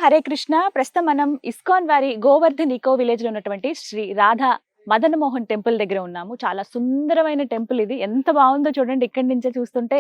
హరే కృష్ణ. ప్రస్తుతం మనం ఇస్కాన్ వారి గోవర్ధన్ ఈకో విలేజ్ లో ఉన్నటువంటి శ్రీ రాధా మదన్ మోహన్ టెంపుల్ దగ్గర ఉన్నాము. చాలా సుందరమైన టెంపుల్ ఇది. ఎంత బాగుందో చూడండి. ఇక్కడి నుంచే చూస్తుంటే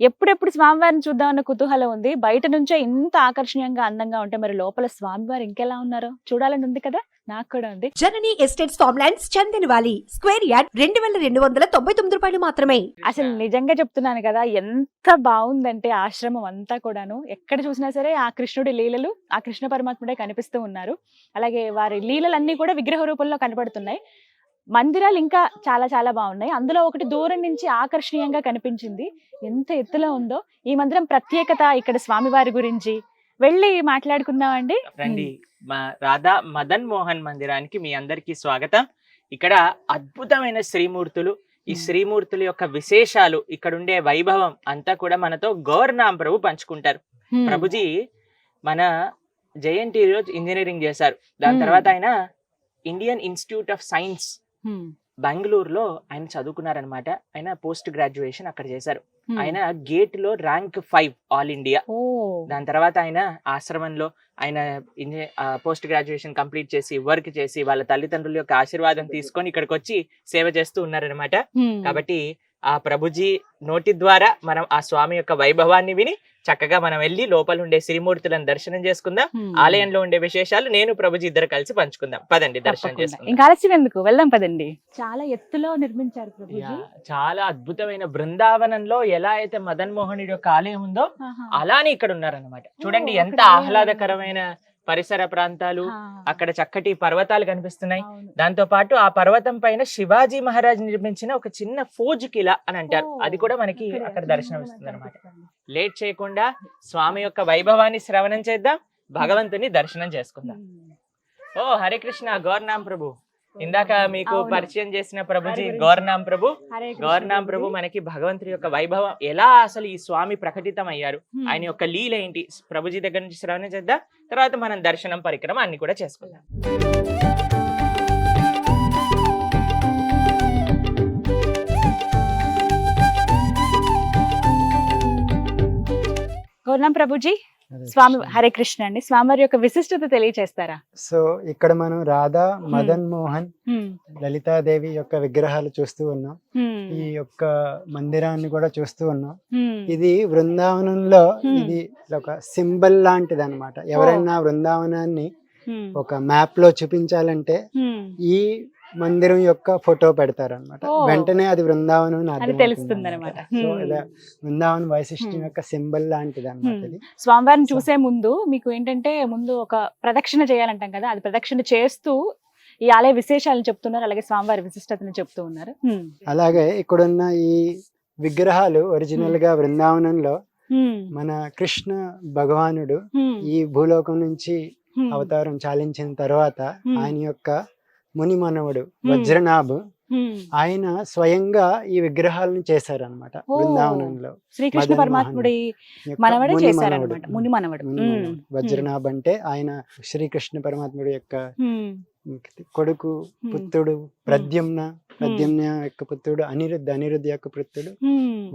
ఎప్పుడెప్పుడు స్వామివారిని చూద్దామన్న కుతూహలం ఉంది. బయట నుంచే ఇంత ఆకర్షణీయంగా అందంగా ఉంటే మరి లోపల స్వామివారు ఇంకెలా ఉన్నారో చూడాలని ఉంది కదా. నాకు కూడా ఉంది. జననీ ఎస్టేట్స్ ఫార్మ్లాండ్స్ చందనవాలి స్క్వేర్ యార్డ్ 2299 మాత్రమే. అసలు నిజంగా చెప్తున్నాను కదా, ఎంత బాగుందంటే ఆశ్రమం అంతా కూడాను. ఎక్కడ చూసినా సరే ఆ కృష్ణుడి లీలలు, ఆ కృష్ణ పరమాత్ముడే కనిపిస్తూ ఉన్నారు. అలాగే వారి లీలలన్నీ కూడా విగ్రహ రూపంలో కనపడుతున్నాయి. మందిరాలు ఇంకా చాలా చాలా బాగున్నాయి. అందులో ఒకటి దూరం నుంచి ఆకర్షణీయంగా కనిపించింది. ఎంత ఎత్తులో ఉందో ఈ మందిరం ప్రత్యేకత, ఇక్కడ స్వామివారి గురించి వెళ్ళి మాట్లాడుకుందామండి. రండి. మా రాధా మదన్ మోహన్ మందిరానికి మీ అందరికీ స్వాగతం. ఇక్కడ అద్భుతమైన శ్రీమూర్తులు, ఈ శ్రీమూర్తుల యొక్క విశేషాలు, ఇక్కడ ఉండే వైభవం అంతా కూడా మనతో గౌర్నామ్ ప్రభు పంచుకుంటారు. ప్రభుజీ మన జేఎన్టీలో ఇంజనీరింగ్ చేశారు. దాని తర్వాత ఆయన ఇండియన్ ఇన్స్టిట్యూట్ ఆఫ్ సైన్స్ బెంగళూరులో ఆయన చదువుకున్నారనమాట. ఆయన పోస్ట్ గ్రాడ్యుయేషన్ అక్కడ చేశారు. ఆయన గేట్ లో ర్యాంక్ 5 ఆల్ ఇండియా. దాని తర్వాత ఆయన ఆశ్రమంలో ఆయన పోస్ట్ గ్రాడ్యుయేషన్ కంప్లీట్ చేసి వర్క్ చేసి వాళ్ళ తల్లిదండ్రుల యొక్క ఆశీర్వాదం తీసుకొని ఇక్కడికి వచ్చి సేవ చేస్తూ ఉన్నారనమాట. కాబట్టి ఆ ప్రభుజీ నోటి ద్వారా మనం ఆ స్వామి యొక్క వైభవాన్ని విని చక్కగా మనం వెళ్ళి లోపల ఉండే శ్రీమూర్తులను దర్శనం చేసుకుందాం. ఆలయంలో ఉండే విశేషాలు నేను ప్రభుజీ ఇద్దరు కలిసి పంచుకుందాం. పదండి, దర్శనం చేసుకుందాం. ఇంకా ఆలస్యం ఎందుకు, వెళ్దాం పదండి. చాలా ఎత్తులో నిర్మించారు ప్రభుజీ. చాలా అద్భుతమైన బృందావనంలో ఎలా అయితే మదన్ మోహనుడి యొక్క ఆలయం ఉందో అలానే ఇక్కడ ఉన్నారన్నమాట. చూడండి ఎంత ఆహ్లాదకరమైన పరిసర ప్రాంతాలు, అక్కడ చక్కటి పర్వతాలు కనిపిస్తున్నాయి. దాంతో పాటు ఆ పర్వతం పైన శివాజీ మహారాజ్ నిర్మించిన ఒక చిన్న ఫోజ్ కిలా అని అంటారు. అది కూడా మనకి అక్కడ దర్శనం ఇస్తుంది అనమాట. లేట్ చేయకుండా స్వామి యొక్క వైభవాన్ని శ్రవణం చేద్దాం, భగవంతుని దర్శనం చేసుకుందాం. ఓ హరే కృష్ణ. గౌర్నామ్ ప్రభు ఇందాక మీకు పరిచయం చేసిన ప్రభుజీ గౌర్నామ్ ప్రభు. గౌర్నామ్ ప్రభు మనకి భగవంతుడి యొక్క వైభవం, ఎలా అసలు ఈ స్వామి ప్రకటితం అయ్యారు, ఆయన యొక్క లీల ఏంటి, ప్రభుజీ దగ్గర నుంచి శ్రవణం చేద్దాం. తర్వాత మనం దర్శనం పరిక్రమ అన్ని కూడా చేసుకుందాం. గౌర్నామ్ ప్రభుజీ, స్వామి హరే కృష్ణ అండి. స్వామివారి యొక్క విశిష్టత తెలియచేస్తారా? సో ఇక్కడ మనం రాధా మదన్ మోహన్ లలితాదేవి యొక్క విగ్రహాలు చూస్తూ ఉన్నాం. ఈ యొక్క మందిరాన్ని కూడా చూస్తూ ఉన్నాం. ఇది బృందావనంలో ఇది ఒక సింబల్ లాంటిది అనమాట. ఎవరైనా బృందావనాన్ని ఒక మ్యాప్ లో చూపించాలంటే ఈ మందిరం యొక్క ఫోటో పెడతారు అనమాట. వెంటనే అది బృందావనం తెలుస్తుంది అనమాట. సో ఇలా బృందావన వైశిష్ట్యం యొక్క సింబల్ లాంటిది అనమాట. స్వామివారిని చూసే ముందు మీకు ఏంటంటే ముందు ఒక ప్రదక్షిణ చేయాలంటాం కదా, అది ప్రదక్షిణ చేస్తూ ఈ ఆలయ విశేషాలను చెప్తున్నారు, అలాగే స్వామివారి విశిష్టతను చెప్తూ ఉన్నారు. అలాగే ఇక్కడున్న ఈ విగ్రహాలు ఒరిజినల్ గా బృందావనంలో మన కృష్ణ భగవానుడు ఈ భూలోకం నుంచి అవతారం చాలించిన తర్వాత ఆయన యొక్క ముని మనవడు వజ్రనాభ్ ఆయన స్వయంగా ఈ విగ్రహాలను చేశారనమాట బృందావనంలో. శ్రీకృష్ణ పరమాత్ముడి మనవడే చేశారన్నమాట, ముని మనవడు. వజ్రనాభ్ అంటే ఆయన శ్రీకృష్ణ పరమాత్ముడి యొక్క కొడుకు, పుత్రుడు ప్రద్యుమ్న యొక్క పుత్రుడు అనిరుద్ధ్ యొక్క పుత్రుడు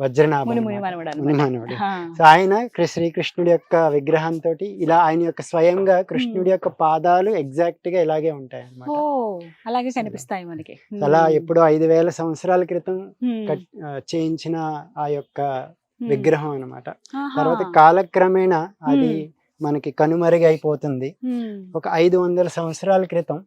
వజ్రనాభ ముని మనవడు. సో ఆయన శ్రీకృష్ణుడి యొక్క విగ్రహంతో ఇలా ఆయన యొక్క స్వయంగా కృష్ణుడి యొక్క పాదాలు ఎగ్జాక్ట్ గా ఇలాగే ఉంటాయి అన్నమాట. అలాగే కనిపిస్తాయి మనకి. అలా ఎప్పుడో 5000 సంవత్సరాల క్రితం చేయించిన ఆ యొక్క విగ్రహం అన్నమాట. తర్వాత కాలక్రమేణా అది మనకి కనుమరుగైపోతుంది. ఒక 500 సంవత్సరాల క్రితం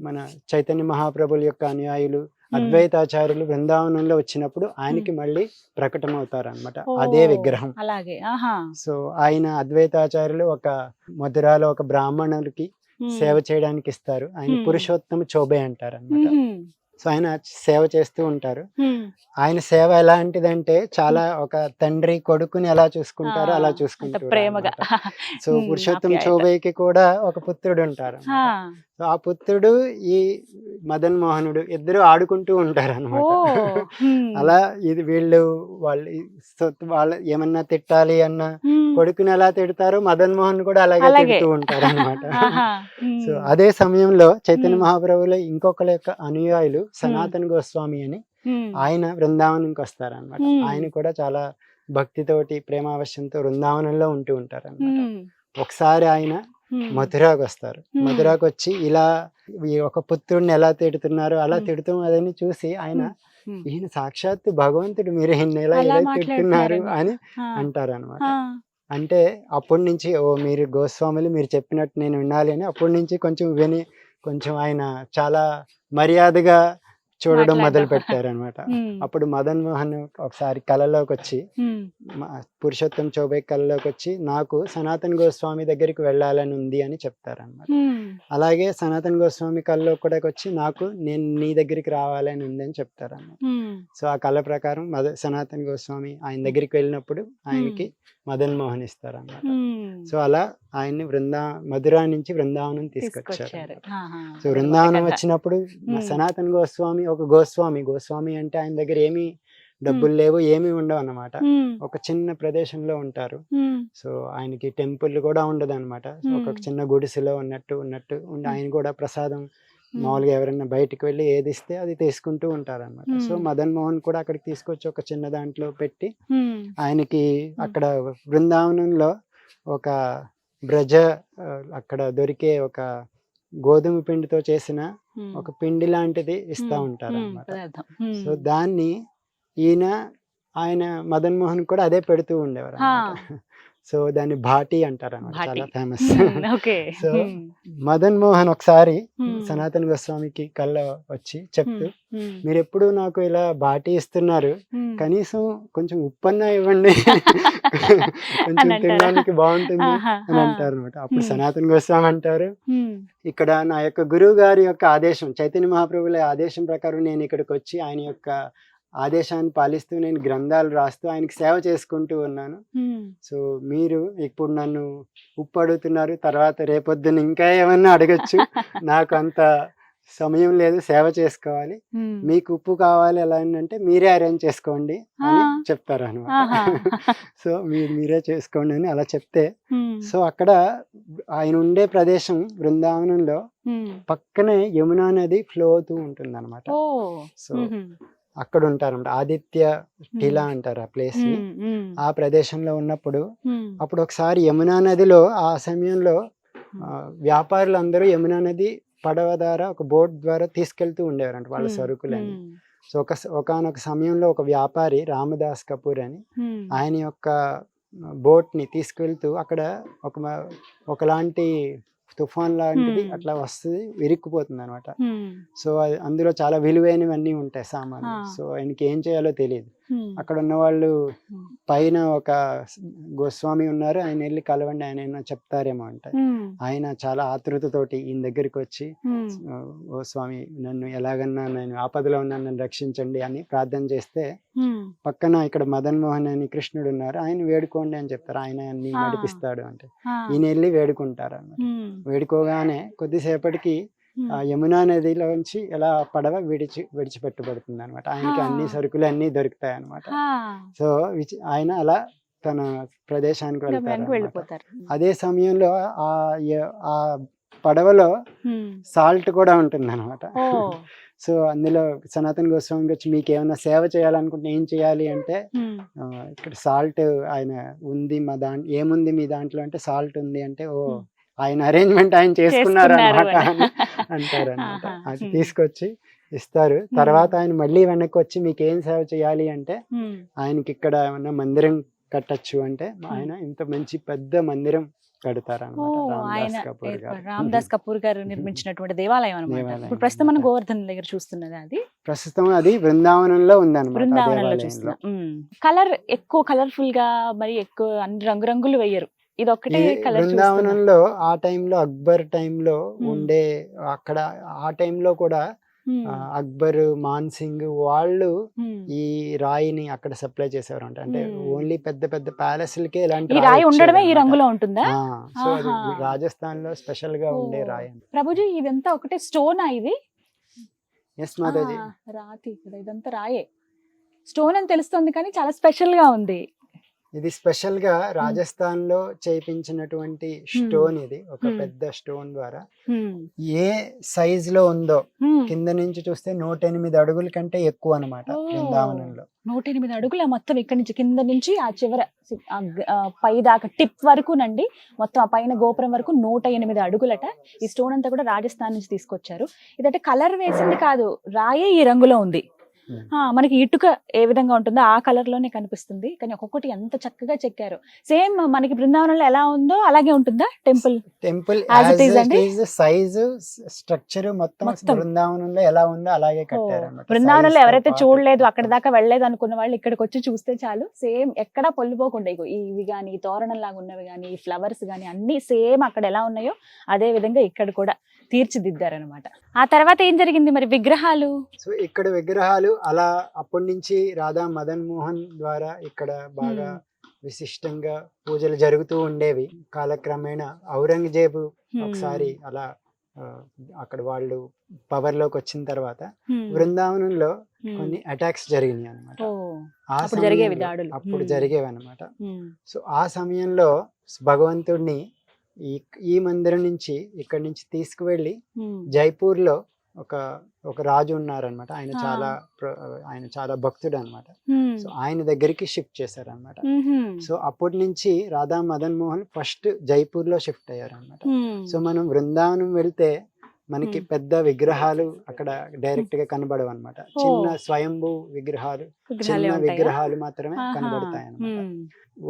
మన చైతన్య మహాప్రభుల యొక్క అనుయాయులు అద్వైతాచార్యులు బృందావనంలో వచ్చినప్పుడు ఆయనకి మళ్ళీ ప్రకటమవుతారు అనమాట అదే విగ్రహం. సో ఆయన అద్వైతాచార్యులు ఒక మధురాలో ఒక బ్రాహ్మణులకి సేవ చేయడానికి ఇస్తారు. ఆయన పురుషోత్తమ చోబే అంటారు అనమాట. సో ఆయన సేవ చేస్తూ ఉంటారు. ఆయన సేవ ఎలాంటిదంటే చాలా ఒక తండ్రి కొడుకుని ఎలా చూసుకుంటారో అలా చూసుకుంటారు ప్రేమగా. సో పురుషోత్తమ చోబేకి కూడా ఒక పుత్రుడు ఉంటారు. సో ఆ పుత్రుడు ఈ మదన్ మోహనుడు ఇద్దరు ఆడుకుంటూ ఉంటారు అనమాట. అలా ఇది వీళ్ళు వాళ్ళు ఏమన్నా తిట్టాలి అన్న కొడుకుని ఎలా తిడతారో మదన్ మోహన్ కూడా అలాగే తిడుతూ ఉంటారు అనమాట. సో అదే సమయంలో చైతన్య మహాప్రభులో ఇంకొకరి యొక్క అనుయాయులు సనాతన గోస్వామి అని ఆయన బృందావనంకి వస్తారు అనమాట. ఆయన కూడా చాలా భక్తితోటి ప్రేమావశ్యంతో బృందావనంలో ఉంటూ ఉంటారు అనమాట. ఒకసారి ఆయన మథురాకు వస్తారు. మథురాకు వచ్చి ఇలా ఈ ఒక పుత్రుడిని ఎలా తిడుతున్నారు అలా తిడుతూ అదని చూసి ఆయన ఈయన సాక్షాత్తు భగవంతుడు, మీరు ఈయన ఎలా అలా తిడుతున్నారు మాట్లాడుతున్నారని. అని అంటారు అనమాట. అంటే అప్పటి నుంచి ఓ మీరు గోస్వాములు మీరు చెప్పినట్టు నేను వినాలి అని అప్పటి నుంచి కొంచెం విని కొంచెం ఆయన చాలా మర్యాదగా చూడడం మొదలు పెట్టారు అనమాట. అప్పుడు మదన్ మోహన్ ఒకసారి కళలోకి వచ్చి పురుషోత్తం చౌబే కళలోకి వచ్చి నాకు సనాతన్ గోస్వామి దగ్గరికి వెళ్ళాలని ఉంది అని చెప్తారనమాట. అలాగే సనాతన్ గోస్వామి కళలో కూడా వచ్చి నేను నీ దగ్గరికి రావాలని ఉంది అని చెప్తారన్నమాట. సో ఆ కళ ప్రకారం సనాతన్ గోస్వామి ఆయన దగ్గరికి వెళ్ళినప్పుడు ఆయనకి మదన్ మోహన్ ఇస్తారన్నమాట. సో అలా ఆయన్ని మధురా నుంచి బృందావనం తీసుకొచ్చారు. సో బృందావనం వచ్చినప్పుడు సనాతన్ గోస్వామి ఒక గోస్వామి అంటే ఆయన దగ్గర ఏమీ డబ్బులు లేవు, ఏమీ ఉండవు అన్నమాట. ఒక చిన్న ప్రదేశంలో ఉంటారు. సో ఆయనకి టెంపుల్ కూడా ఉండదు అనమాట. ఒక చిన్న గుడిసెలో ఉన్నట్టు ఆయన కూడా ప్రసాదం మామూలుగా ఎవరైనా బయటికి వెళ్ళి ఏది ఇస్తే అది తీసుకుంటూ ఉంటారు అనమాట. సో మదన్ మోహన్ కూడా అక్కడికి తీసుకొచ్చి ఒక చిన్న దాంట్లో పెట్టి ఆయనకి అక్కడ బృందావనంలో ఒక అక్కడ దొరికే ఒక గోధుమ పిండితో చేసిన ఒక పిండి లాంటిది ఇస్తా ఉంటారు అన్నమాట. సో దాన్ని ఆయన మదన్ మోహన్ కూడా అదే పెడుతూ ఉండేవారు అన్నమాట. సో దాన్ని భాటి అంటారు అన్నమాట, చాలా ఫేమస్. సో మదన్ మోహన్ ఒకసారి సనాతన్ గోస్వామికి కళ్ళ వచ్చి చెప్తూ, మీరు ఎప్పుడు నాకు ఇలా బాటి ఇస్తున్నారు, కనీసం కొంచెం ఉప్పన్నా ఇవ్వండి, కొంచెం తినడానికి బాగుంటుంది అని అంటారు అనమాట. అప్పుడు సనాతన్ గోస్వామి అంటారు, ఇక్కడ నా యొక్క గురువు గారి యొక్క ఆదేశం, చైతన్య మహాప్రభుల ఆదేశం ప్రకారం నేను ఇక్కడికి వచ్చి ఆయన యొక్క ఆదేశాన్ని పాలిస్తూ నేను గ్రంథాలు రాస్తూ ఆయనకి సేవ చేసుకుంటూ ఉన్నాను. సో మీరు ఇప్పుడు నన్ను ఉప్పు అడుగుతున్నారు, తర్వాత రేపొద్దున ఇంకా ఏమన్నా అడగచ్చు, నాకు అంత సమయం లేదు, సేవ చేసుకోవాలి, మీకు ఉప్పు కావాలి ఎలా అంటే మీరే అరేంజ్ చేసుకోండి అని చెప్తారు అనమాట. సో మీరే చేసుకోండి అని అలా చెప్తే, సో అక్కడ ఆయన ఉండే ప్రదేశం బృందావనంలో పక్కనే యమునా నది ఫ్లో అవుతూ ఉంటుంది అనమాట. సో అక్కడ ఉంటారన్నమాట. ఆదిత్య టిలా అంటారు ఆ ప్లేస్ ని. ఆ ప్రదేశంలో ఉన్నప్పుడు అప్పుడు ఒకసారి యమునా నదిలో ఆ సమయంలో వ్యాపారులు అందరూ యమునా నది పడవ ద్వారా ఒక బోట్ ద్వారా తీసుకెళ్తూ ఉండేవారంట వాళ్ళ సరుకులని. సో ఒకనొక సమయంలో ఒక వ్యాపారి రామదాస్ కపూర్ అని ఆయన యొక్క బోట్ ని తీసుకెళ్తూ అక్కడ ఒకలాంటి తుఫాన్ లాంటిది అట్లా వస్తుంది, విరుక్కుపోతుంది అనమాట. సో అందులో చాలా విలువైనవన్నీ ఉంటాయి సామాన్లు. సో ఆయనకి ఏం చేయాలో తెలియదు. అక్కడ ఉన్న వాళ్ళు పైన ఒక గోస్వామి ఉన్నారు, ఆయన వెళ్ళి కలవండి, ఆయన ఏమన్నా చెప్తారేమో అంటే ఆయన చాలా ఆతృతతోటి ఈయన దగ్గరికి వచ్చి, గోస్వామి నన్ను ఎలాగన్నా నేను ఆపదలో ఉన్నాను, నన్ను రక్షించండి అని ప్రార్థన చేస్తే పక్కన ఇక్కడ మదన్ మోహన్ అని కృష్ణుడు ఉన్నారు, ఆయన వేడుకోండి అని చెప్తారు, ఆయన అన్ని నడిపిస్తాడు అంటే ఈయన వెళ్ళి వేడుకుంటారు అన్నమాట. వేడుకోగానే కొద్దిసేపటికి ఆ యమునా నదిలోంచి ఎలా పడవ విడిచిపెట్టబడుతుంది అనమాట. ఆయనకి అన్ని సరుకులు అన్ని దొరుకుతాయి అనమాట. సో ఆయన అలా తన ప్రదేశానికి వెళ్తారు. అదే సమయంలో ఆ పడవలో సాల్ట్ కూడా ఉంటుంది అనమాట. సో అందులో సనాతన్ గోస్వామి వచ్చి మీకు ఏమైనా సేవ చేయాలనుకుంటే ఏం చేయాలి అంటే, ఇక్కడ సాల్ట్ ఆయన ఉంది ఏముంది మీ దాంట్లో అంటే సాల్ట్ ఉంది అంటే, ఓ ఆయన అరేంజ్మెంట్ ఆయన చేసుకున్నారు అనమాట అని అంటారు అనమాట. అది తీసుకొచ్చి ఇస్తారు. తర్వాత ఆయన మళ్ళీ వెనక్కి వచ్చి మీకు ఏం సేవ చేయాలి అంటే, ఆయనకి ఇక్కడ ఏమన్నా మందిరం కట్టచ్చు అంటే ఆయన ఇంత మంచి పెద్ద మందిరం కడతారు అనమాట. రామదాస్ కపూర్ గారు నిర్మించినటువంటి దేవాలయం అన్నమాట. ఇప్పుడు ప్రస్తుతం మనం గోవర్ధన్ దగ్గర చూస్తున్నది అది ప్రస్తుతం అది బృందావనంలో ఉంది అనమాట. బృందావనంలో చూస్తున్నాం. కలర్ ఎక్కువ కలర్ఫుల్ గా మరి ఎక్కువ అన్ని రంగురంగులు వేయరు, ఇది ఒకటే కలర్. బృందావనంలో ఆ టైంలో అక్బర్ టైంలో ఉండే అక్కడ ఆ టైంలో కూడా అక్బర్ మాన్ సింగ్ వాళ్ళు ఈ రాయిని అక్కడ సప్లై చేసేవారు అంటే ఓన్లీ పెద్ద పెద్ద ప్యాలెస్లకే ఇలాంటి రాయి ఉండడమే ఈ రంగులో ఉంటుందా? సో అది రాజస్థాన్ లో స్పెషల్ గా ఉండే రాయి. ప్రభుజీ ఇదంతా ఒకటే స్టోనా ఇది? ఎస్ మాతాజీ, రాతి ఇదంతా రాయే, స్టోన్ అని తెలుస్తుంది కానీ చాలా స్పెషల్ గా ఉంది. ఇది స్పెషల్ గా రాజస్థాన్ లో చేయించినటువంటి స్టోన్. ఇది ఒక పెద్ద స్టోన్ ద్వారా ఏ సైజ్ లో ఉందో కింద నుంచి చూస్తే 108 అడుగుల కంటే ఎక్కువ అన్నమాట బృందావనంలో. 108 అడుగుల మొత్తం ఇక్కడ నుంచి కింద నుంచి ఆ చివర పై దాకా టిప్ వరకు నండి, మొత్తం ఆ పైన గోపురం వరకు 108 అడుగులట. ఈ స్టోన్ అంతా కూడా రాజస్థాన్ నుంచి తీసుకొచ్చారు. ఇదంటే కలర్ వేసింది కాదు, రాయే ఈ రంగులో ఉంది. మనకి ఇటుక ఏ విధంగా ఉంటుందో ఆ కలర్ లోనే కనిపిస్తుంది, కానీ ఒక్కొక్కటి ఎంత చక్కగా చెక్కారు. సేమ్ మనకి బృందావనంలో ఎలా ఉందో అలాగే ఉంటుందా టెంపుల్? సైజు స్ట్రక్చర్ మొత్తం బృందావనంలో ఎలా ఉందో అలాగే కట్టారు. బృందావనంలో ఎవరైతే చూడలేదు, అక్కడ దాకా వెళ్ళలేదు అనుకున్న వాళ్ళు ఇక్కడికి వచ్చి చూస్తే చాలు, సేమ్ ఎక్కడా పొల్లిపోకుండా ఇవి గానీ, తోరణం లాగా ఉన్నవి గానీ, ఫ్లవర్స్ గానీ అన్ని సేమ్ అక్కడ ఎలా ఉన్నాయో అదే విధంగా ఇక్కడ కూడా తీర్చిదిద్దారనమాట. ఆ తర్వాత ఏం జరిగింది మరి? విగ్రహాలు. సో ఇక్కడ విగ్రహాలు అలా అప్పటి నుంచి రాధా మదన్ మోహన్ ద్వారా ఇక్కడ బాగా విశిష్టంగా పూజలు జరుగుతూ ఉండేవి. కాలక్రమేణా ఔరంగజేబు ఒకసారి అలా అక్కడ వాళ్ళు పవర్ లోకి వచ్చిన తర్వాత బృందావనంలో కొన్ని అటాక్స్ జరిగినాయి అనమాట. అప్పుడు జరిగేవి అనమాట. సో ఆ సమయంలో భగవంతుడిని ఈ మందిరం నుంచి ఇక్కడి నుంచి తీసుకువెళ్ళి జైపూర్ లో ఒక రాజు ఉన్నారనమాట. ఆయన చాలా భక్తుడు అనమాట. సో ఆయన దగ్గరికి షిఫ్ట్ చేశారనమాట. సో అప్పటి నుంచి రాధా మదన్ మోహన్ ఫస్ట్ జైపూర్ లో షిఫ్ట్ అయ్యారనమాట. సో మనం బృందావనం వెళ్తే మనకి పెద్ద విగ్రహాలు అక్కడ డైరెక్ట్ గా కనబడవు అనమాట. చిన్న స్వయంభూ విగ్రహాలు, చిన్న విగ్రహాలు మాత్రమే కనబడతాయి అనమాట.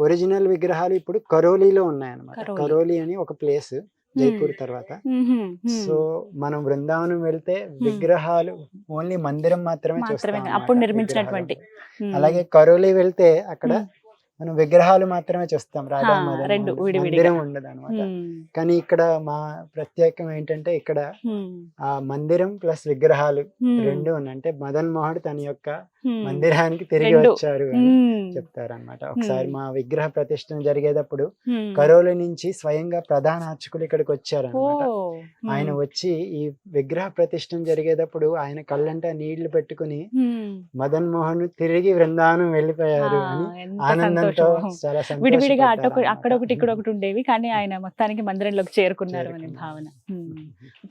ఒరిజినల్ విగ్రహాలు ఇప్పుడు కరోలీలో ఉన్నాయన్నమాట. కరోలీ అని ఒక ప్లేస్ జైపూర్ తర్వాత. సో మనం బృందావనం వెళ్తే విగ్రహాలు ఓన్లీ మందిరం మాత్రమే చూస్తాం అప్పుడు నిర్మించినటువంటి. అలాగే కరోలీ వెళ్తే అక్కడ మనం విగ్రహాలు మాత్రమే చూస్తాం, రాధా మందిరం ఉండదు అనమాట. కానీ ఇక్కడ మా ప్రత్యేకం ఏంటంటే ఇక్కడ ఆ మందిరం ప్లస్ విగ్రహాలు రెండు ఉన్నాయి. అంటే మదన్ మోహన్ తన యొక్క మందిరానికి తిరిగి వచ్చారు అని చెప్తారనమాట. ఒకసారి మా విగ్రహ ప్రతిష్ఠ జరిగేటప్పుడు కరోలి నుంచి స్వయంగా ప్రధాన అర్చకులు ఇక్కడికి వచ్చారనమాట. ఆయన వచ్చి ఈ విగ్రహ ప్రతిష్ఠ జరిగేటప్పుడు ఆయన కళ్ళంట నీళ్లు పెట్టుకుని మదన్ మోహన్ తిరిగి బృందావనం వెళ్ళిపోయారు అని ఆనందంతో చాలా విడివిడిగా అక్కడ ఒకటి ఇక్కడ ఒకటి ఉండేవి, కానీ ఆయన మొత్తానికి మందిరంలోకి చేరుకున్నారు అనే భావన.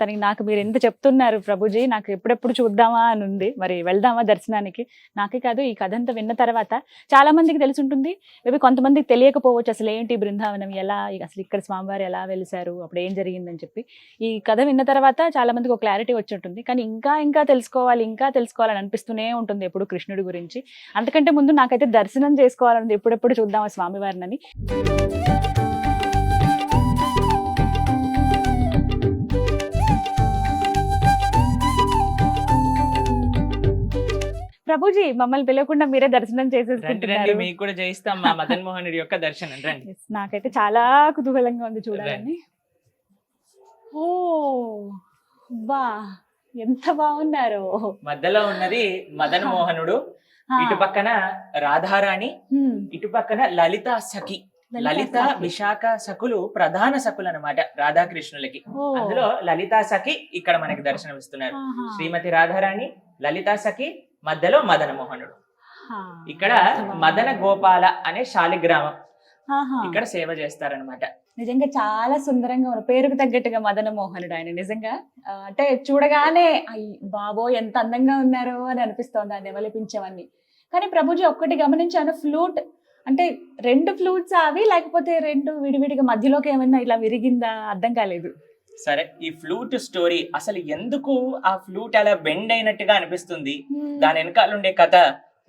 తనకి నాకు మీరు ఎంత చెప్తున్నారు ప్రభుజీ, నాకు ఎప్పుడెప్పుడు చూద్దామా అని ఉంది. మరి వెళ్దామా దర్శనానికి? నాకే కాదు, ఈ కథ అంతా విన్న తర్వాత చాలా మందికి తెలిసి ఉంటుంది, మేబీ కొంతమందికి తెలియకపోవచ్చు అసలు ఏంటి బృందావనం, ఎలా అసలు ఇక్కడ స్వామివారు ఎలా వెలిసారు, అప్పుడు ఏం జరిగిందని చెప్పి. ఈ కథ విన్న తర్వాత చాలా మందికి ఒక క్లారిటీ వచ్చి ఉంటుంది. కానీ ఇంకా తెలుసుకోవాలని అనిపిస్తూనే ఉంటుంది ఎప్పుడు కృష్ణుడి గురించి. అంతకంటే ముందు నాకైతే దర్శనం చేసుకోవాలని ఎప్పుడెప్పుడు చూద్దామా స్వామివారిని. ప్రభుజీ మమ్మల్ని పిలవకుండా మీరే దర్శనం చేసేసుకుంటున్నారు. మీకు కూడా చేయిస్తాం మా మదన్ మోహన్ యొక్క దర్శనం. రండి. నాకైతే చాలా కుతూహలంగా ఉంది చూడాలని. ఓ బా, ఎంత బాగున్నారు. మధ్యలో ఉన్నది మదన్ మోహనుడు, ఇటు పక్కన రాధారాణి, ఇటు పక్కన లలిత సఖి. లలిత విశాఖ సఖులు ప్రధాన సఖులు అన్నమాట రాధాకృష్ణులకి. అందులో లలితా సఖి ఇక్కడ మనకి దర్శనమిస్తున్నారు. శ్రీమతి రాధారాణి, లలితా సఖి, మధ్యలో మదన మోహనుడు. ఇక్కడ మదన గోపాల అనే శాలిగ్రామం ఇక్కడ సేవ చేస్తారనమాట. నిజంగా చాలా సుందరంగా ఉన్న పేరుకు తగ్గట్టుగా మదన మోహనుడు ఆయన. నిజంగా అంటే చూడగానే బాబో ఎంత అందంగా ఉన్నారో అని అనిపిస్తోంది ఆ నెమలిపించవన్నీ. కానీ ప్రభుజీ ఒక్కటి గమనించాను, ఫ్లూట్ అంటే 2 ఫ్లూట్స్ అవి, లేకపోతే 2 విడివిడిగా మధ్యలోకి ఏమైనా ఇలా విరిగిందా అర్థం కాలేదు. సరే, ఈ ఫ్లూట్ స్టోరీ అసలు ఎందుకు ఆ ఫ్లూట్ అలా బెండ్ అయినట్టుగా అనిపిస్తుంది, దాని వెనకాల ఉండే కథ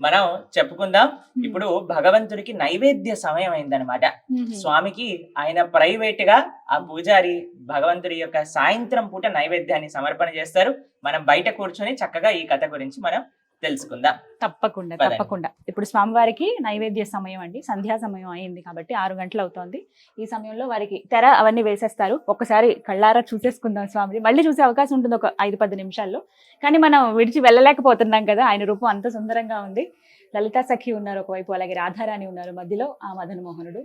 మనం చెప్పుకుందాం. ఇప్పుడు భగవంతుడికి నైవేద్య సమయం అయిందనమాట. స్వామికి ఆయన ప్రైవేట్ గా ఆ పూజారి భగవంతుడి యొక్క సాయంత్రం పూట నైవేద్యాన్ని సమర్పణ చేస్తారు. మనం బయట కూర్చొని చక్కగా ఈ కథ గురించి మనం తెలుసుకుందాం. తప్పకుండా. ఇప్పుడు స్వామివారికి నైవేద్య సమయం అండి, సంధ్యా సమయం అయింది కాబట్టి 6 గంటలు అవుతోంది. ఈ సమయంలో వారికి తెర అవన్నీ వేసేస్తారు. ఒక్కసారి కళ్ళారా చూసేసుకుందాం స్వామిని. మళ్ళీ చూసే అవకాశం ఉంటుంది ఒక 5-10 నిమిషాల్లో. కానీ మనం విడిచి వెళ్ళలేకపోతున్నాం కదా, ఆయన రూపం అంత సుందరంగా ఉంది. లలితా సఖి ఉన్నారు ఒకవైపు, అలాగే రాధారాణి ఉన్నారు మధ్యలో, ఆ మదన మోహనుడు.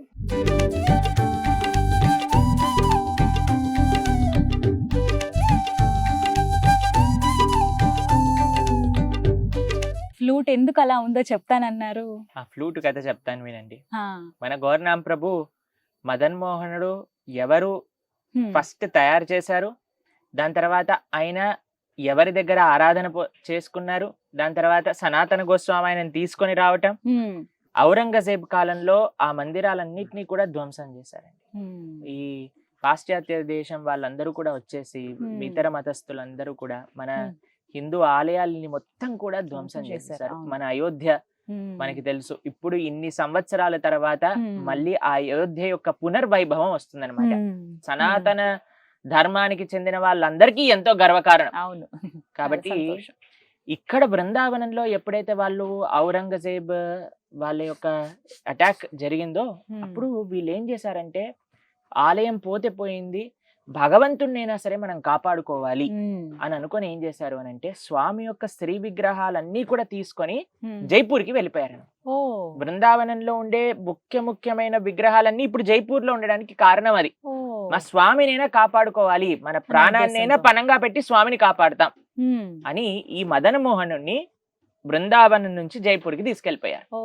ఫ్లూట్ ఎందుకు అలా ఉందో చెప్తానన్నారు. ఆ ఫ్లూట్ కథ చెప్తాను వినండి. ఆ, మన గోర్నాం ప్రభు మదన్ మోహనుడు ఎవరు హ్మ్, ఫస్ట్ తయారు చేశారు, దాని తర్వాత ఆయన ఎవరి దగ్గర ఆరాధన చేసుకున్నారు, దాని తర్వాత సనాతన గోస్వామి ఆయనను తీసుకొని రావటం, హ్మ్, ఔరంగజేబ్ కాలంలో ఆ మందిరాలన్నిటినీ కూడా ధ్వంసం చేశారండి. హ్మ్, ఈ పాశ్చాత్య దేశం వాళ్ళందరూ కూడా వచ్చేసి Hmm. ఇతర మతస్థులందరూ కూడా మన Hmm. హిందూ ఆలయాలని మొత్తం కూడా ధ్వంసం ధ్వంసం చేశారు, చేశారు. అవును. మన అయోధ్య హ్మ్, మనకి తెలుసు, ఇప్పుడు ఇన్ని సంవత్సరాల తర్వాత Hmm. మళ్ళీ ఆ అయోధ్య యొక్క పునర్వైభవం వస్తుందన్నమాట. హ్మ్, సనాతన ధర్మానికి చెందిన వాళ్ళందరికీ ఎంతో గర్వకారణం. అవును. కాబట్టి సంతోషం. ఇక్కడ బృందావనంలో ఎప్పుడైతే వాళ్ళు ఔరంగజేబ్ వాళ్ళ యొక్క అటాక్ జరిగిందో Hmm. అప్పుడు వీళ్ళు ఏం చేశారంటే, ఆలయం పోతే పోయింది, భగవంతుడినైనా సరే మనం కాపాడుకోవాలి హ్మ్, అని అనుకొని ఏం చేశారు అని అంటే, స్వామి యొక్క శ్రీ విగ్రహాలన్నీ కూడా తీసుకొని హ్మ్. జైపూర్కి వెళ్ళిపోయారు. ఓ, బృందావనంలో ఉండే ముఖ్యమైన విగ్రహాలన్నీ ఇప్పుడు జైపూర్ లో ఉండడానికి కారణం అది. ఓ. మా స్వామినైనా కాపాడుకోవాలి, మన ప్రాణాన్నైనా ఉద్దేశంతో. పనంగా పెట్టి స్వామిని కాపాడుతాం హ్మ్, అని ఈ మదన మోహనుణ్ణి బృందావనం నుంచి జైపూర్కి తీసుకెళ్లిపోయారు. ఓ.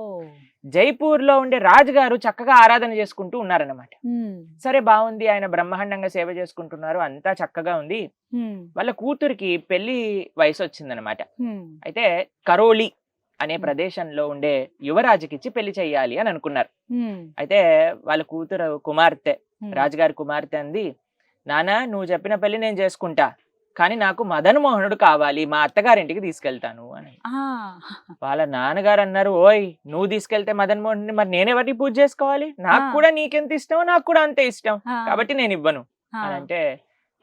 జైపూర్ లో ఉండే రాజుగారు చక్కగా ఆరాధన చేసుకుంటూ ఉన్నారన్నమాట. హ్మ్, సరే బాగుంది, ఆయన బ్రహ్మాండంగా సేవ చేసుకుంటున్నారు, అంతా చక్కగా ఉంది. హ్మ్, వాళ్ళ కూతురికి పెళ్లి వయసు వచ్చిందనమాట. హ్మ్, అయితే కరోలి అనే ప్రదేశంలో ఉండే యువరాజుకిచ్చి పెళ్లి చెయ్యాలి అని అనుకున్నారు. హ్మ్, అయితే వాళ్ళ కూతురు కుమార్తె, హ్మ్. రాజుగారి కుమార్తె అంది, నాన్న నువ్వు చెప్పిన పెళ్లి నేను చేసుకుంటా, కానీ నాకు మదన్ మోహనుడు కావాలి, మా అత్తగారింటికి తీసుకెళ్తాను అని. ఆ, వాళ్ళ నాన్నగారు అన్నారు, ఓయ్ నువ్వు తీసుకెళ్తే మదన్ మోహన్ మరి నేనెవరిని పూజ చేసుకోవాలి, నాకు ఆ. కూడా నీకెంత ఇష్టమో నాకు కూడా అంతే ఇష్టం, ఆ, కాబట్టి నేను ఇవ్వను ఆ. అని అంటే,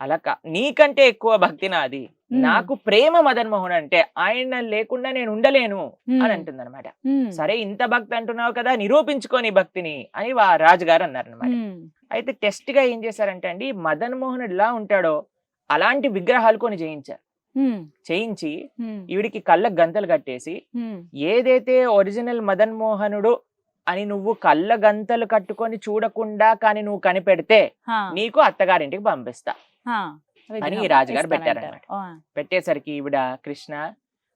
అలా నీకంటే ఎక్కువ భక్తి నాది, Hmm. నాకు ప్రేమ మదన్ మోహన్ అంటే, ఆయన లేకుండా నేను ఉండలేను హ్మ్, అని అంటుందన్నమాట. హ్మ్, సరే ఇంత భక్తి అంటున్నావు కదా, నిరూపించుకో నీ భక్తిని అని రాజుగారు అన్నారనమాట. హ్మ్, అయితే టెస్ట్ గా ఏం చేశారంటే అండి, మదన్ మోహన్ ఎలా ఉంటాడో అలాంటి విగ్రహాలు కొని చేయించారు. హ్మ్, చేయించి హ్మ్, ఈవిడికి కళ్ళకు గంతలు కట్టేసి, హ్మ్. ఏదైతే ఒరిజినల్ మదన్ మోహనుడు అని నువ్వు కళ్ళ గంతలు కట్టుకొని చూడకుండా కానీ నువ్వు కనిపెడితే ఆ, నీకు అత్తగారింటికి పంపిస్తా ఆ. అని విగ్రహం రాజుగారు ఇస్తానంటారు. పెట్టారన్నమాట. ఆ, పెట్టేసరికి ఈవిడ, కృష్ణ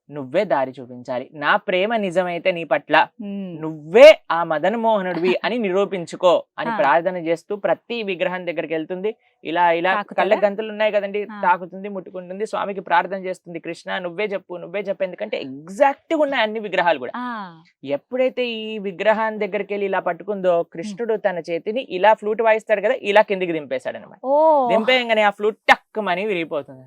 నువ్వే దారి చూపించాలి, నా ప్రేమ నిజమైతే నీ పట్ల హ్మ్, నువ్వే ఆ మదన్ మోహనుడివి అని నిరూపించుకో అని ఆ. ప్రార్థన చేస్తూ ప్రతి విగ్రహం దగ్గరికి వెళ్తుంది. ఇలా ఇలా తాకుతాడా? కళ్ళ గంతులు ఉన్నాయి కదండి, ఆ. తాకుతుంది, ముట్టుకుంటుంది, స్వామికి ప్రార్థన చేస్తుంది, కృష్ణ నువ్వే చెప్పు నువ్వే చెప్పు, ఎందుకంటే ఎగ్జాక్ట్ గా ఉన్నాయి అన్ని విగ్రహాలు కూడా. ఆ, ఎప్పుడైతే ఈ విగ్రహాన్ని దగ్గరికి వెళ్ళి ఇలా పట్టుకుందో, కృష్ణుడు తన చేతిని ఇలా ఫ్లూట్ వాయిస్తాడు కదా, ఇలా కిందికి దింపేశాడు అనమాట. ఓ. దింపేయంగానే ఆ ఫ్లూట్ టక్కుమని విరిగిపోతుంది.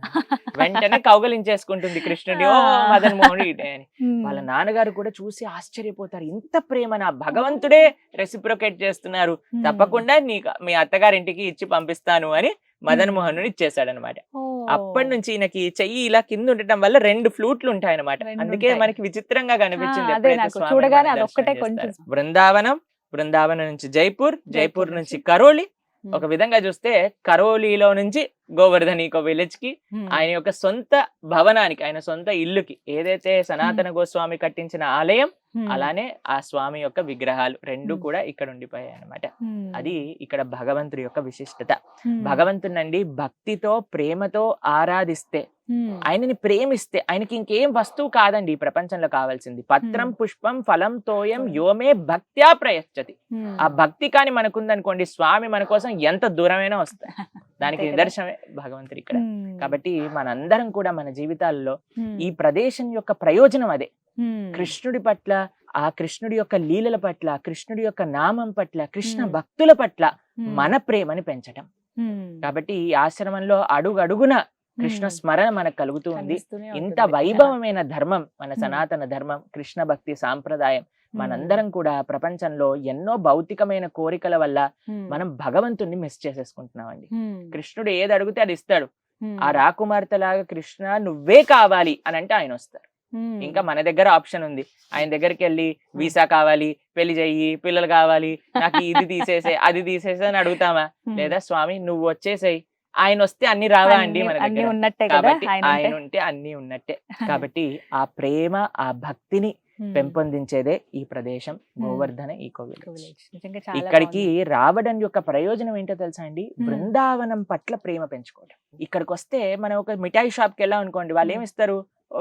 వెంటనే కౌగలించేసుకుంటుంది కృష్ణుడి, ఓ ఆ. మదన్ మోహనుడు ఇటే అని. హ్మ్, వాళ్ళ నాన్నగారు కూడా చూసి ఆశ్చర్యపోతారు, ఇంత ప్రేమ నా భగవంతుడే రెసిప్రొకేట్ చేస్తున్నారు, హ్మ్. తప్పకుండా నీకు మీ అత్తగారింటికి ఇచ్చి పంపిస్తాను అని మదన్ మోహన్ ఇచ్చేసాడనమాట. ఓ. అప్పటి నుంచి ఈయనకి చెయ్యి ఇలా కింద ఉండటం వల్ల 2 ఫ్లూట్లు ఉంటాయి అనమాట. రెండు అందుకే ఉంటాయి. మనకి విచిత్రంగా కనిపించింది అదే ఎప్పుడైతే నాకు స్వామిని చూడగానే మనం అదొక్కటే దర్శనం కొంచెం చేస్తారో. బృందావనం నుంచి జైపూర్, జైపూర్ నుంచి కరోలి, హ్మ్. ఒక విధంగా చూస్తే కరోలీలో నుంచి గోవర్ధన్ ఈకో విలేజ్ కి, హ్మ్. ఆయన యొక్క సొంత భవనానికి, ఆయన సొంత ఇల్లుకి, ఏదైతే సనాతన గోస్వామి కట్టించిన ఆలయం, హ్మ్. అలానే ఆ స్వామి యొక్క విగ్రహాలు రెండు Hmm. కూడా ఇక్కడ ఉండిపోయాయి అన్నమాట. హ్మ్. అది ఇక్కడ భగవంతుడి యొక్క విశిష్టత. హ్మ్. భగవంతునండి భక్తితో ప్రేమతో ఆరాధిస్తే, హ్మ్. ఆయనని ప్రేమిస్తే, ఆయనకి ఇంకేం వస్తువు కాదండి ఈ ప్రపంచంలో కావాల్సింది. పత్రం పుష్పం ఫలం తోయం యోమే భక్త్యా ప్రయచ్చతి. హ్మ్. ఆ భక్తి కాని మనకుందనుకోండి, స్వామి మన కోసం ఎంత దూరమైనా వస్తాయి. దానికి అంతే కదా. నిదర్శనమే భగవంతుడు ఇక్కడ. హ్మ్. కాబట్టి మనందరం కూడా మన జీవితాల్లో హ్మ్. ఈ ప్రదేశం యొక్క ప్రయోజనం అదే. హ్మ్. కృష్ణుడి పట్ల, ఆ కృష్ణుడి యొక్క లీలల పట్ల, కృష్ణుడి యొక్క నామం పట్ల, కృష్ణ Hmm. భక్తుల పట్ల హ్మ్. మన ప్రేమని పెంచటం. హ్మ్. కాబట్టి ఈ ఆశ్రమంలో అడుగడుగున కృష్ణ హ్మ్. స్మరణ మనకు కలుగుతూ ఉంది. కనిపిస్తూనే ఇంత ఉంటుంది. వైభవమైన ధర్మం మన Hmm. సనాతన ధర్మం, కృష్ణ భక్తి సాంప్రదాయం. హ్మ్. మనందరం కూడా ప్రపంచంలో ఎన్నో భౌతికమైన కోరికల వల్ల హ్మ్. మనం భగవంతుణ్ణి మిస్ చేసేసుకుంటున్నామండి. హ్మ్. కృష్ణుడు ఏది అడిగితే అది ఇస్తాడు. హ్మ్. ఆ రాకుమార్తెలాగా కృష్ణ నువ్వే కావాలి అని అంటే ఆయన వస్తారు. హ్మ్. ఇంకా మన దగ్గర ఆప్షన్ ఉంది. ఆయన దగ్గరికి వెళ్ళి వీసా కావాలి, పెళ్లి చెయ్యి, పిల్లలు కావాలి, నాకు ఇది తీసేసే అది తీసేసే అని అడుగుతామా? హ్మ్. లేదా స్వామి నువ్వు వచ్చేసేయ్, ఆయన వస్తే అన్ని రావా అండి మన అన్ని దగ్గర? ఉన్నట్టే కదా కాబట్టి ఆయన ఉంటే. ఆయన ఉంటే అన్ని ఉన్నట్టే. కాబట్టి ఆ ప్రేమ, ఆ భక్తిని హ్మ్. పెంపొందించేదే ఈ ప్రదేశం గోవర్ధన ఈకో విలేజ్. Village. నిజంగా చాలా ఇక్కడికి బాగుంది. రావడం యొక్క ప్రయోజనం ఏంటో తెలుసా అండి? బృందావనం పట్ల ప్రేమ పెంచుకోవడం. ఇక్కడికి వస్తే మనం ఒక మిఠాయి షాప్ కి వెళ్ళాం అనుకోండి, వాళ్ళు ఏమి ఇస్తారు?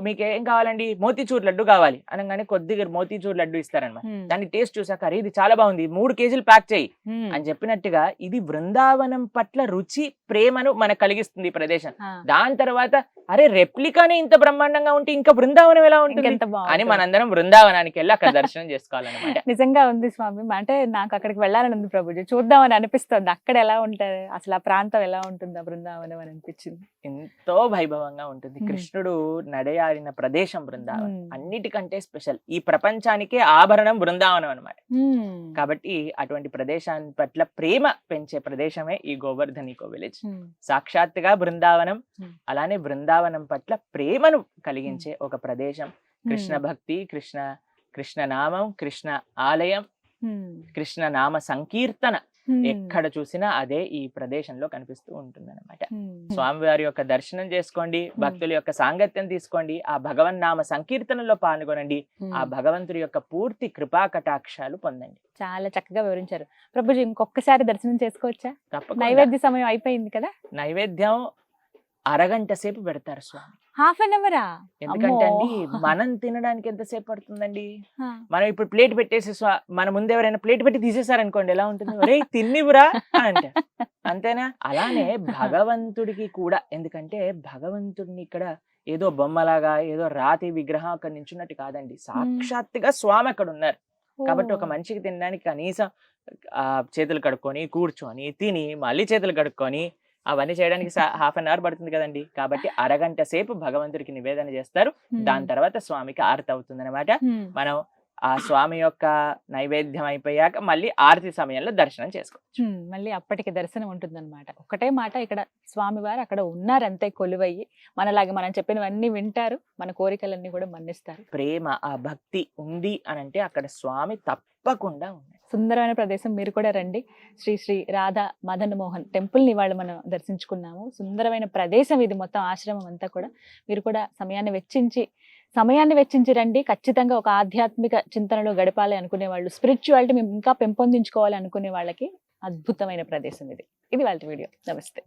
మీకు ఏం కావాలండి, మోతీచూర్ లడ్డు కావాలి అనగానే కొద్దిగా మోతీచూర్ లడ్డు ఇస్తారనమాట. దాన్ని టేస్ట్ చూసాక అరే ఇది చాలా బాగుంది, 3 కేజీలు ప్యాక్ చేయి అని చెప్పినట్టుగా ఇది బృందావనం పట్ల రుచి ప్రేమను మనకు కలిగిస్తుంది ఈ ప్రదేశం. దాని తర్వాత అరే రెప్లికానే ఇంత బ్రహ్మాండంగా ఉంటే ఇంకా బృందావనం ఎలా ఉంటుంది అని మనందరం బృందావనానికి వెళ్ళి అక్కడ దర్శనం చేసుకోవాలన్నమాట. నిజంగా ఉంది స్వామి, అంటే నాకు అక్కడికి వెళ్ళాలని ఉంది ప్రభుజీ, చూద్దామని అనిపిస్తుంది. అక్కడ ఎలా ఉంటది అసలు, ఆ ప్రాంతం ఎలా ఉంటుందా బృందావనం అని అనిపించింది. ఎంతో వైభవంగా ఉంటుంది. కృష్ణుడు నడయాడిన ప్రదేశం బృందావనం అన్నిటికంటే స్పెషల్. ఈ ప్రపంచానికే ఆభరణం బృందావనం అన్నమాట. కాబట్టి అటువంటి ప్రదేశాన్ని పట్ల ప్రేమ పెంచే ప్రదేశమే ఈ గోవర్ధన్ ఈకో విలేజ్. సాక్షాత్తుగా బృందావనం, అలానే బృందావనం పట్ల ప్రేమను కలిగించే ఒక ప్రదేశం. కృష్ణ భక్తి, కృష్ణ నామం, కృష్ణ ఆలయం, కృష్ణ నామ సంకీర్తన ఎక్కడ చూసినా అదే ఈ ప్రదేశంలో కనిపిస్తూ ఉంటుంది అనమాట. స్వామివారి యొక్క దర్శనం చేసుకోండి, భక్తుల యొక్క సాంగత్యం తీసుకోండి, ఆ భగవన్ నామ సంకీర్తనలో పాల్గొనండి, ఆ భగవంతుడి యొక్క పూర్తి కృపా కటాక్షాలు పొందండి. చాలా చక్కగా వివరించారు ప్రభుజీ. ఇంకొకసారి దర్శనం చేసుకోవచ్చా? తప్పకుండా. నైవేద్య సమయం అయిపోయింది కదా. నైవేద్యం అరగంట సేపు పెడతారు స్వామి. ½ అన్ అవరా? ఎందుకంటే అండి మనం తినడానికి ఎంతసేపు పడుతుందండి. మనం ఇప్పుడు ప్లేట్ పెట్టేసి మన ముందు ఎవరైనా ప్లేట్ పెట్టి తీసేసారనుకోండి ఎలా ఉంటుంది, ఒరే తిన్నివురా అంటే అంతేనా? అలానే భగవంతుడికి కూడా, ఎందుకంటే భగవంతుడిని ఇక్కడ ఏదో బొమ్మలాగా ఏదో రాతి విగ్రహం అక్కడ నించున్నట్టు కాదండి, సాక్షాత్తుగా స్వామి అక్కడ ఉన్నారు. కాబట్టి ఒక మనిషికి తినడానికి కనీసం చేతులు కడుక్కొని కూర్చొని తిని మళ్ళీ చేతులు కడుక్కొని అవన్నీ చేయడానికి ½ అన్ అవర్ పడుతుంది కదండి. కాబట్టి అరగంట సేపు భగవంతుడికి నివేదన చేస్తారు. దాని తర్వాత స్వామికి ఆరతి అవుతుంది అనమాట. మనం ఆ స్వామి యొక్క నైవేద్యం అయిపోయాక మళ్ళీ ఆరతి సమయంలో దర్శనం చేసుకోవచ్చు. మళ్ళీ అప్పటికి దర్శనం ఉంటుందన్నమాట. ఒకటే మాట, ఇక్కడ స్వామివారు అక్కడ ఉన్నారంతే కొలువయ్యి, మనలాగే మనం చెప్పినవన్నీ వింటారు, మన కోరికలన్నీ కూడా మన్నిస్తారు. ప్రేమ, ఆ భక్తి ఉంది అనంటే అక్కడ స్వామి తప్పకుండా ఉంది. సుందరమైన ప్రదేశం, మీరు కూడా రండి. శ్రీ శ్రీ రాధా మదన్ మోహన్ టెంపుల్ ని ఇవాళ మనం దర్శించుకున్నాము. సుందరమైన ప్రదేశం ఇది, మొత్తం ఆశ్రమం అంతా కూడా. మీరు కూడా సమయాన్ని వెచ్చించి రండి. ఖచ్చితంగా ఒక ఆధ్యాత్మిక చింతనలో గడపాలి అనుకునే వాళ్ళు, స్పిరిచువాలిటీ మేము ఇంకా పెంపొందించుకోవాలి అనుకునే వాళ్ళకి అద్భుతమైన ప్రదేశం ఇది. ఇది వాళ్ళ వీడియో. నమస్తే.